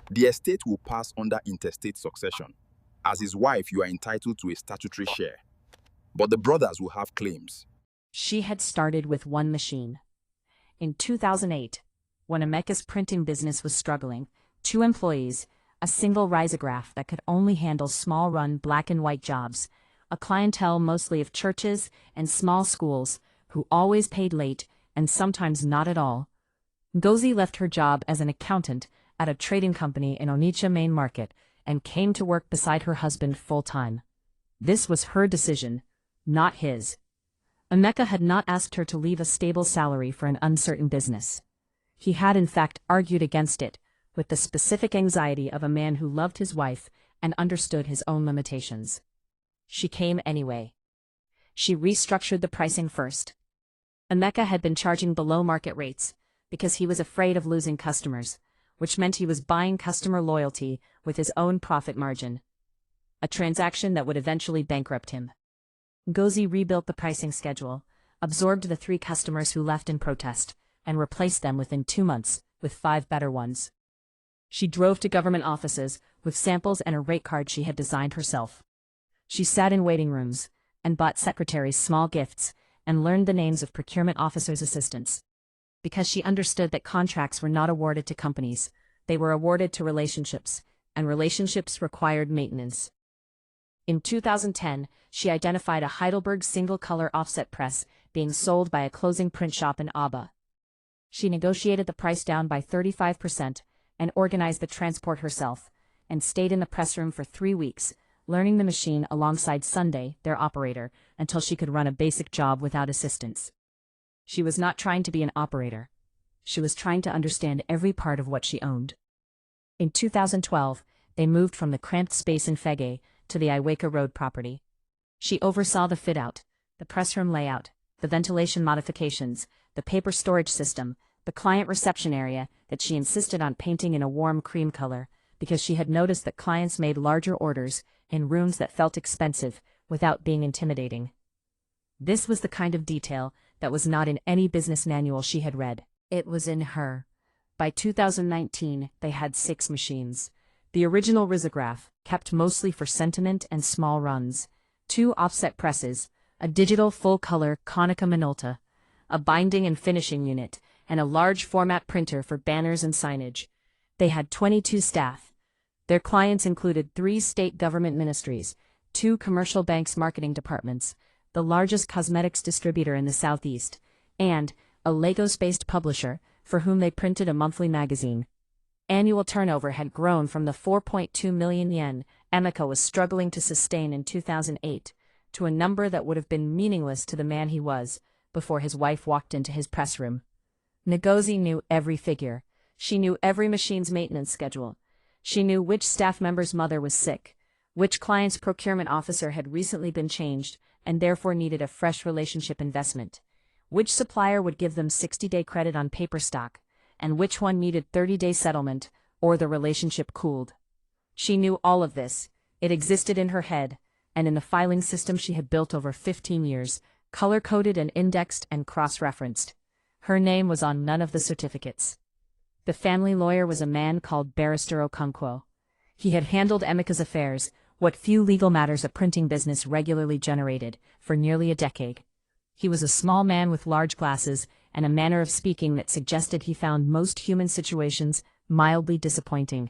The estate will pass under intestate succession. As his wife, you are entitled to a statutory share, but the brothers will have claims. She had started with one machine. In 2008, when Emeka's printing business was struggling, 2 employees, a single risograph that could only handle small-run black and white jobs, a clientele mostly of churches and small schools who always paid late and sometimes not at all, Ngozi left her job as an accountant at a trading company in Onitsha Main Market and came to work beside her husband full-time. This was her decision, not his. Emeka had not asked her to leave a stable salary for an uncertain business. He had in fact argued against it, with the specific anxiety of a man who loved his wife and understood his own limitations. She came anyway. She restructured the pricing first. Emeka had been charging below market rates, because he was afraid of losing customers, which meant he was buying customer loyalty with his own profit margin. A transaction that would eventually bankrupt him. Ngozi rebuilt the pricing schedule, absorbed the 3 customers who left in protest, and replaced them within 2 months with 5 better ones. She drove to government offices with samples and a rate card she had designed herself. She sat in waiting rooms and bought secretaries small gifts and learned the names of procurement officers' assistants. Because she understood that contracts were not awarded to companies, they were awarded to relationships, and relationships required maintenance. In 2010, she identified a Heidelberg single-color offset press being sold by a closing print shop in Aba. She negotiated the price down by 35% and organized the transport herself, and stayed in the press room for 3 weeks, learning the machine alongside Sunday, their operator, until she could run a basic job without assistance. She was not trying to be an operator. She was trying to understand every part of what she owned. In 2012, they moved from the cramped space in Fege to the Iweka Road property. She oversaw the fit-out, the press room layout, the ventilation modifications, the paper storage system, the client reception area that she insisted on painting in a warm cream color, because she had noticed that clients made larger orders in rooms that felt expensive without being intimidating. This was the kind of detail that was not in any business manual she had read. It was in her. By 2019, they had 6 machines. The original risograph, kept mostly for sentiment and small runs, 2 offset presses, a digital full-color Konica Minolta, a binding and finishing unit, and a large format printer for banners and signage. They had 22 staff. Their clients included 3 state government ministries, 2 commercial banks' marketing departments, the largest cosmetics distributor in the Southeast, and a Lagos-based publisher for whom they printed a monthly magazine. Annual turnover had grown from the 4.2 million yen Emeka was struggling to sustain in 2008 to a number that would have been meaningless to the man he was before his wife walked into his press room. Ngozi knew every figure. She knew every machine's maintenance schedule. She knew which staff member's mother was sick, which client's procurement officer had recently been changed and therefore needed a fresh relationship investment, which supplier would give them 60-day credit on paper stock, and which one needed 30-day settlement, or the relationship cooled. She knew all of this. It existed in her head, and in the filing system she had built over 15 years, color-coded and indexed and cross-referenced. Her name was on none of the certificates. The family lawyer was a man called Barrister Okonkwo. He had handled Emeka's affairs, what few legal matters a printing business regularly generated, for nearly a decade. He was a small man with large glasses and a manner of speaking that suggested he found most human situations mildly disappointing.